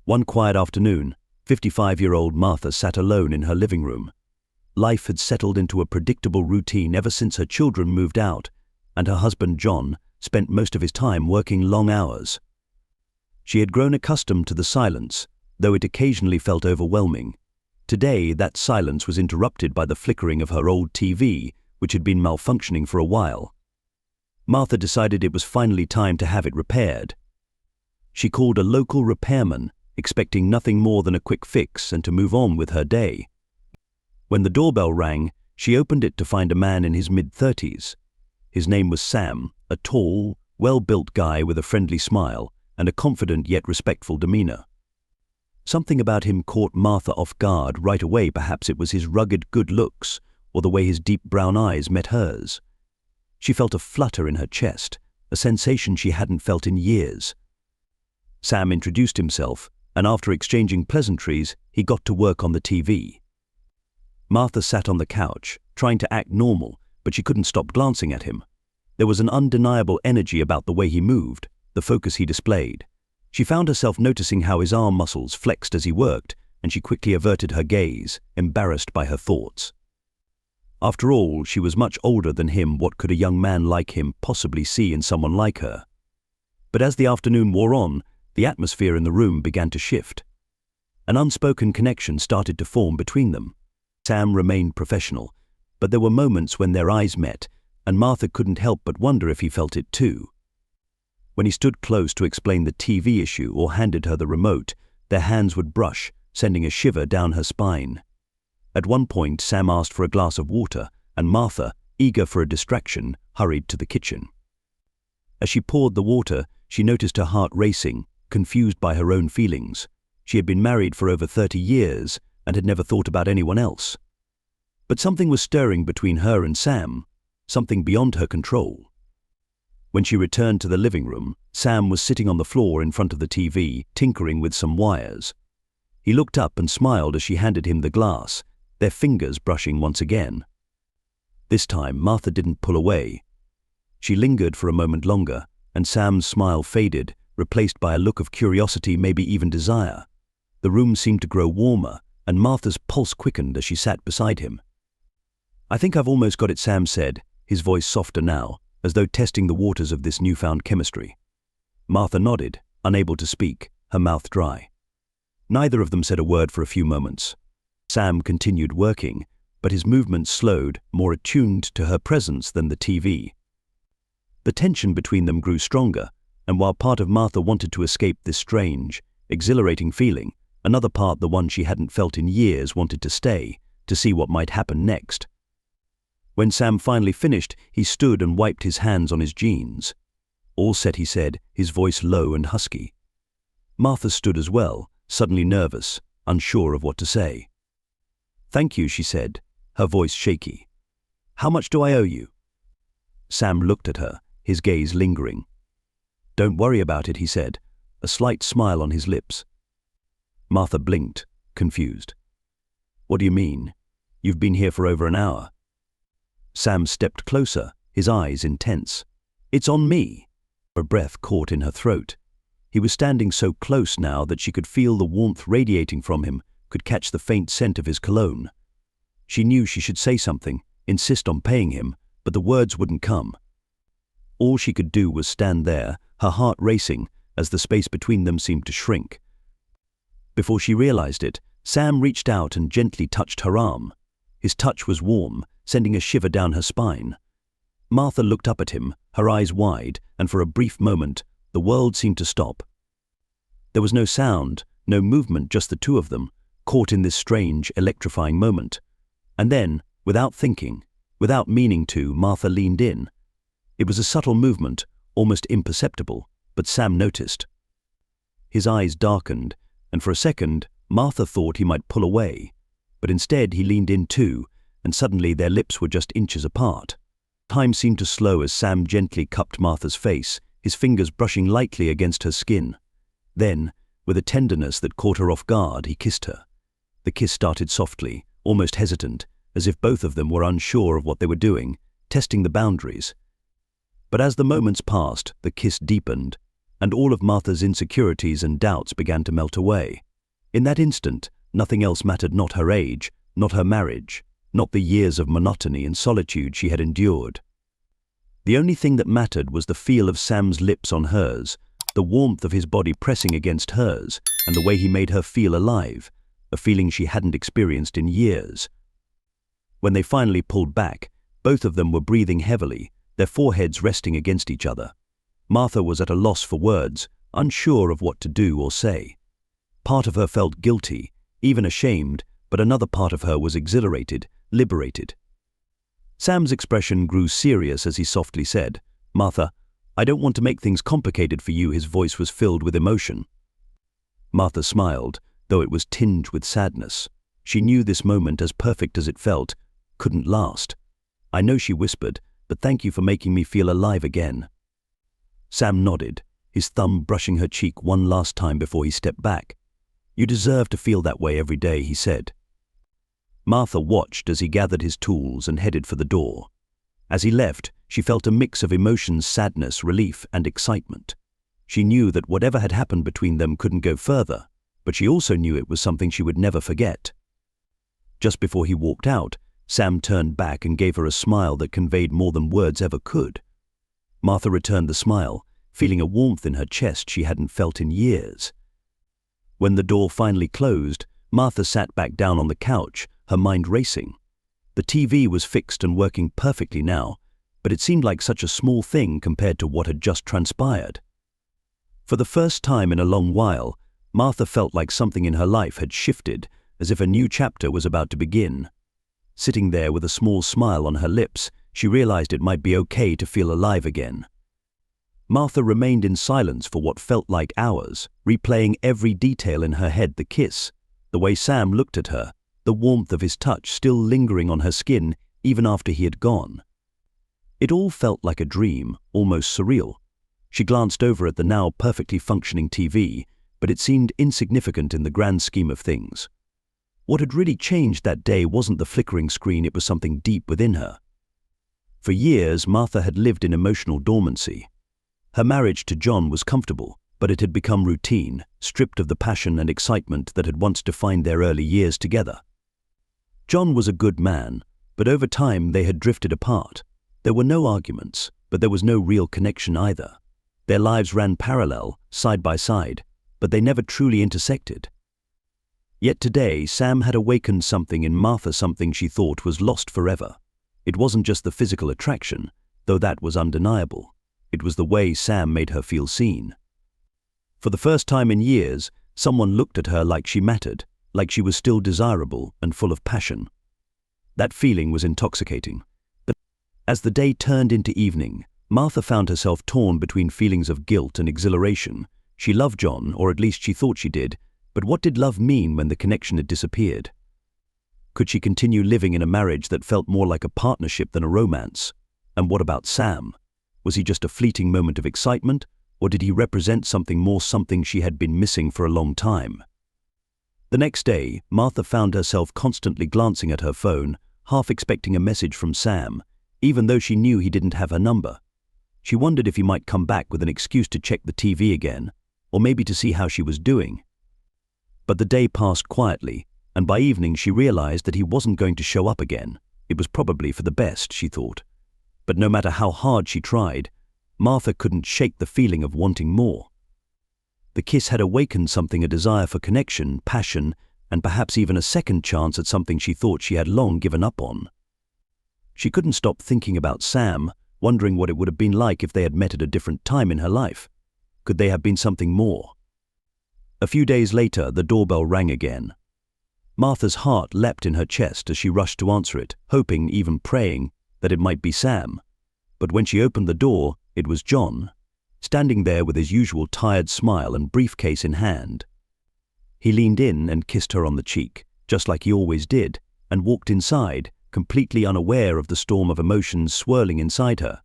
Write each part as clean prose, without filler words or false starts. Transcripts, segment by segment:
One quiet afternoon, 55-year-old Martha sat alone in her living room. Life had settled into a predictable routine ever since her children moved out, and her husband John spent most of his time working long hours. She had grown accustomed to the silence, though it occasionally felt overwhelming. Today, that silence was interrupted by the flickering of her old TV, which had been malfunctioning for a while. Martha decided it was finally time to have it repaired. She called a local repairman, expecting nothing more than a quick fix and to move on with her day. When the doorbell rang, she opened it to find a man in his mid-30s. His name was Sam, a tall, well-built guy with a friendly smile and a confident yet respectful demeanor. Something about him caught Martha off guard right away. Perhaps it was his rugged good looks or the way his deep brown eyes met hers. She felt a flutter in her chest, a sensation she hadn't felt in years. Sam introduced himself, and after exchanging pleasantries, he got to work on the TV. Martha sat on the couch, trying to act normal, but she couldn't stop glancing at him. There was an undeniable energy about the way he moved, the focus he displayed. She found herself noticing how his arm muscles flexed as he worked, and she quickly averted her gaze, embarrassed by her thoughts. After all, she was much older than him. What could a young man like him possibly see in someone like her? But as the afternoon wore on, the atmosphere in the room began to shift. An unspoken connection started to form between them. Sam remained professional, but there were moments when their eyes met, and Martha couldn't help but wonder if he felt it too. When he stood close to explain the TV issue or handed her the remote, their hands would brush, sending a shiver down her spine. At one point, Sam asked for a glass of water, and Martha, eager for a distraction, hurried to the kitchen. As she poured the water, she noticed her heart racing, confused by her own feelings. She had been married for over 30 years and had never thought about anyone else. But something was stirring between her and Sam, something beyond her control. When she returned to the living room, Sam was sitting on the floor in front of the TV, tinkering with some wires. He looked up and smiled as she handed him the glass, their fingers brushing once again. This time, Martha didn't pull away. She lingered for a moment longer, and Sam's smile faded, replaced by a look of curiosity, maybe even desire. The room seemed to grow warmer, and Martha's pulse quickened as she sat beside him. "I think I've almost got it," Sam said, his voice softer now, as though testing the waters of this newfound chemistry. Martha nodded, unable to speak, her mouth dry. Neither of them said a word for a few moments. Sam continued working, but his movements slowed, more attuned to her presence than the TV. The tension between them grew stronger, and while part of Martha wanted to escape this strange, exhilarating feeling, another part, the one she hadn't felt in years, wanted to stay, to see what might happen next. When Sam finally finished, he stood and wiped his hands on his jeans. "All set," he said, his voice low and husky. Martha stood as well, suddenly nervous, unsure of what to say. "Thank you," she said, her voice shaky. "How much do I owe you?" Sam looked at her, his gaze lingering. "Don't worry about it," he said, a slight smile on his lips. Martha blinked, confused. "What do you mean? You've been here for over an hour." Sam stepped closer, his eyes intense. "It's on me." Her breath caught in her throat. He was standing so close now that she could feel the warmth radiating from him, could catch the faint scent of his cologne. She knew she should say something, insist on paying him, but the words wouldn't come. All she could do was stand there, her heart racing, as the space between them seemed to shrink. Before she realized it, Sam reached out and gently touched her arm. His touch was warm, sending a shiver down her spine. Martha looked up at him, her eyes wide, and for a brief moment, the world seemed to stop. There was no sound, no movement, just the two of them, caught in this strange, electrifying moment. And then, without thinking, without meaning to, Martha leaned in. It was a subtle movement, almost imperceptible, but Sam noticed. His eyes darkened, and for a second, Martha thought he might pull away. But instead he leaned in too, and suddenly their lips were just inches apart. Time seemed to slow as Sam gently cupped Martha's face, his fingers brushing lightly against her skin. Then, with a tenderness that caught her off guard, he kissed her. The kiss started softly, almost hesitant, as if both of them were unsure of what they were doing, testing the boundaries. But as the moments passed, the kiss deepened, and all of Martha's insecurities and doubts began to melt away. In that instant, nothing else mattered, not her age, not her marriage, not the years of monotony and solitude she had endured. The only thing that mattered was the feel of Sam's lips on hers, the warmth of his body pressing against hers, and the way he made her feel alive, a feeling she hadn't experienced in years. When they finally pulled back, both of them were breathing heavily, their foreheads resting against each other. Martha was at a loss for words, unsure of what to do or say. Part of her felt guilty, even ashamed, but another part of her was exhilarated, liberated. Sam's expression grew serious as he softly said, "Martha, I don't want to make things complicated for you." His voice was filled with emotion. Martha smiled, though it was tinged with sadness. She knew this moment, as perfect as it felt, couldn't last. "I know," she whispered, "but thank you for making me feel alive again." Sam nodded, his thumb brushing her cheek one last time before he stepped back. "You deserve to feel that way every day," he said. Martha watched as he gathered his tools and headed for the door. As he left, she felt a mix of emotions: sadness, relief, and excitement. She knew that whatever had happened between them couldn't go further, but she also knew it was something she would never forget. Just before he walked out, Sam turned back and gave her a smile that conveyed more than words ever could. Martha returned the smile, feeling a warmth in her chest she hadn't felt in years. When the door finally closed, Martha sat back down on the couch, her mind racing. The TV was fixed and working perfectly now, but it seemed like such a small thing compared to what had just transpired. For the first time in a long while, Martha felt like something in her life had shifted, as if a new chapter was about to begin. Sitting there with a small smile on her lips, she realized it might be okay to feel alive again. Martha remained in silence for what felt like hours, replaying every detail in her head: the kiss, the way Sam looked at her, the warmth of his touch still lingering on her skin even after he had gone. It all felt like a dream, almost surreal. She glanced over at the now perfectly functioning TV, but it seemed insignificant in the grand scheme of things. What had really changed that day wasn't the flickering screen, it was something deep within her. For years, Martha had lived in emotional dormancy. Her marriage to John was comfortable, but it had become routine, stripped of the passion and excitement that had once defined their early years together. John was a good man, but over time they had drifted apart. There were no arguments, but there was no real connection either. Their lives ran parallel, side by side, but they never truly intersected. Yet today, Sam had awakened something in Martha, something she thought was lost forever. It wasn't just the physical attraction, though that was undeniable. It was the way Sam made her feel seen. For the first time in years, someone looked at her like she mattered, like she was still desirable and full of passion. That feeling was intoxicating. But as the day turned into evening, Martha found herself torn between feelings of guilt and exhilaration. She loved John, or at least she thought she did, but what did love mean when the connection had disappeared? Could she continue living in a marriage that felt more like a partnership than a romance? And what about Sam? Was he just a fleeting moment of excitement, or did he represent something more, something she had been missing for a long time? The next day, Martha found herself constantly glancing at her phone, half expecting a message from Sam, even though she knew he didn't have her number. She wondered if he might come back with an excuse to check the TV again, or maybe to see how she was doing. But the day passed quietly, and by evening she realized that he wasn't going to show up again. It was probably for the best, she thought. But no matter how hard she tried, Martha couldn't shake the feeling of wanting more. The kiss had awakened something, a desire for connection, passion, and perhaps even a second chance at something she thought she had long given up on. She couldn't stop thinking about Sam, wondering what it would have been like if they had met at a different time in her life. Could they have been something more? A few days later, the doorbell rang again. Martha's heart leapt in her chest as she rushed to answer it, hoping, even praying, that it might be Sam. But when she opened the door, it was John, standing there with his usual tired smile and briefcase in hand. He leaned in and kissed her on the cheek, just like he always did, and walked inside, completely unaware of the storm of emotions swirling inside her.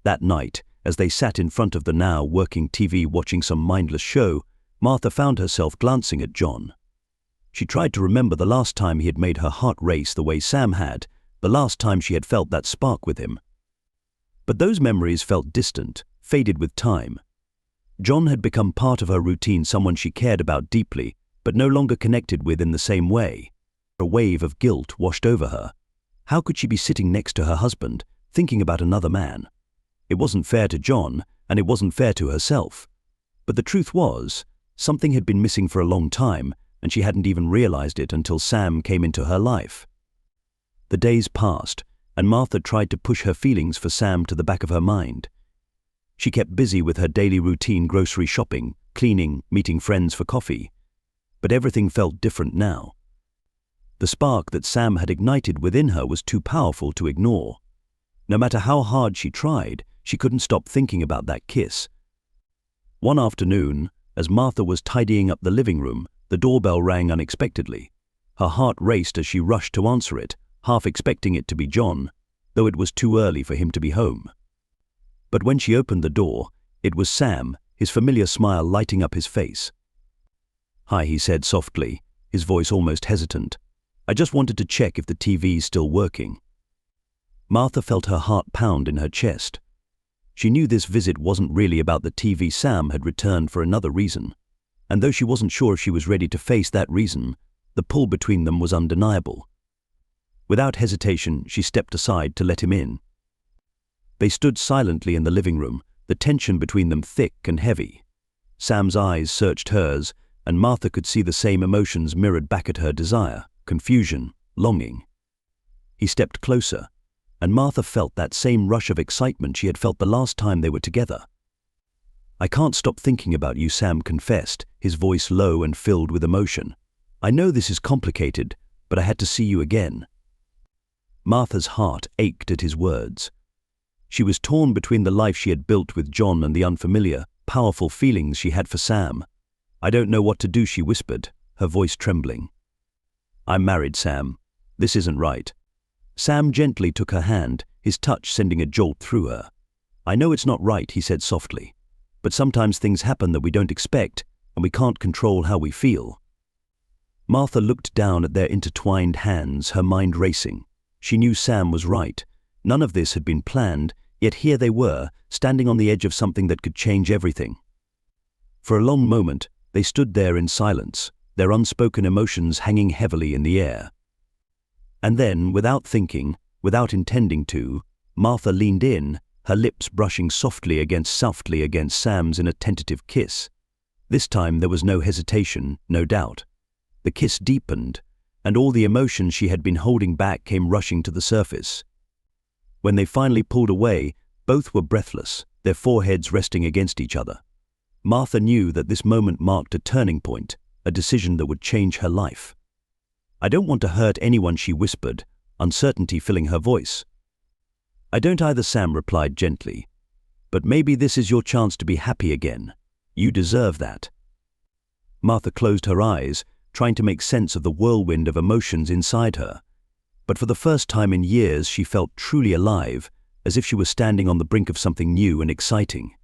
That night, as they sat in front of the now working TV watching some mindless show, Martha found herself glancing at John. She tried to remember the last time he had made her heart race the way Sam had, the last time she had felt that spark with him. But those memories felt distant, faded with time. John had become part of her routine, someone she cared about deeply, but no longer connected with in the same way. A wave of guilt washed over her. How could she be sitting next to her husband, thinking about another man? It wasn't fair to John, and it wasn't fair to herself. But the truth was, something had been missing for a long time, and she hadn't even realized it until Sam came into her life. The days passed, and Martha tried to push her feelings for Sam to the back of her mind. She kept busy with her daily routine: grocery shopping, cleaning, meeting friends for coffee. But everything felt different now. The spark that Sam had ignited within her was too powerful to ignore. No matter how hard she tried, she couldn't stop thinking about that kiss. One afternoon, as Martha was tidying up the living room, the doorbell rang unexpectedly. Her heart raced as she rushed to answer it, half expecting it to be John, though it was too early for him to be home. But when she opened the door, it was Sam, his familiar smile lighting up his face. "Hi," he said softly, his voice almost hesitant. "I just wanted to check if the TV's still working." Martha felt her heart pound in her chest. She knew this visit wasn't really about the TV. Sam had returned for another reason. And though she wasn't sure if she was ready to face that reason, the pull between them was undeniable. Without hesitation, she stepped aside to let him in. They stood silently in the living room, the tension between them thick and heavy. Sam's eyes searched hers, and Martha could see the same emotions mirrored back at her: desire, confusion, longing. He stepped closer, and Martha felt that same rush of excitement she had felt the last time they were together. "I can't stop thinking about you," Sam confessed, his voice low and filled with emotion. "I know this is complicated, but I had to see you again." Martha's heart ached at his words. She was torn between the life she had built with John and the unfamiliar, powerful feelings she had for Sam. "I don't know what to do," she whispered, her voice trembling. "I'm married, Sam. This isn't right." Sam gently took her hand, his touch sending a jolt through her. "I know it's not right," he said softly, "but sometimes things happen that we don't expect, and we can't control how we feel." Martha looked down at their intertwined hands, her mind racing. She knew Sam was right. None of this had been planned, yet here they were, standing on the edge of something that could change everything. For a long moment, they stood there in silence, their unspoken emotions hanging heavily in the air. And then, without thinking, without intending to, Martha leaned in, her lips brushing softly against Sam's in a tentative kiss. This time there was no hesitation, no doubt. The kiss deepened, and all the emotions she had been holding back came rushing to the surface. When they finally pulled away, both were breathless, their foreheads resting against each other. Martha knew that this moment marked a turning point, a decision that would change her life. "I don't want to hurt anyone," she whispered, uncertainty filling her voice. "I don't either," Sam replied gently. "But maybe this is your chance to be happy again. You deserve that." Martha closed her eyes, trying to make sense of the whirlwind of emotions inside her. But for the first time in years, she felt truly alive, as if she was standing on the brink of something new and exciting.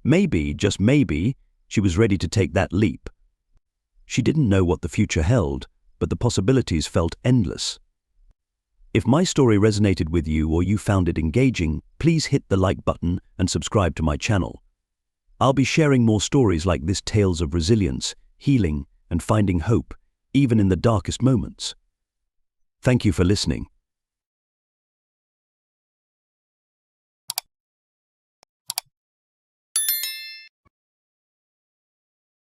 Maybe, just maybe, she was ready to take that leap. She didn't know what the future held, but the possibilities felt endless. If my story resonated with you or you found it engaging, please hit the like button and subscribe to my channel. I'll be sharing more stories like this, tales of resilience, healing, and finding hope, even in the darkest moments. Thank you for listening.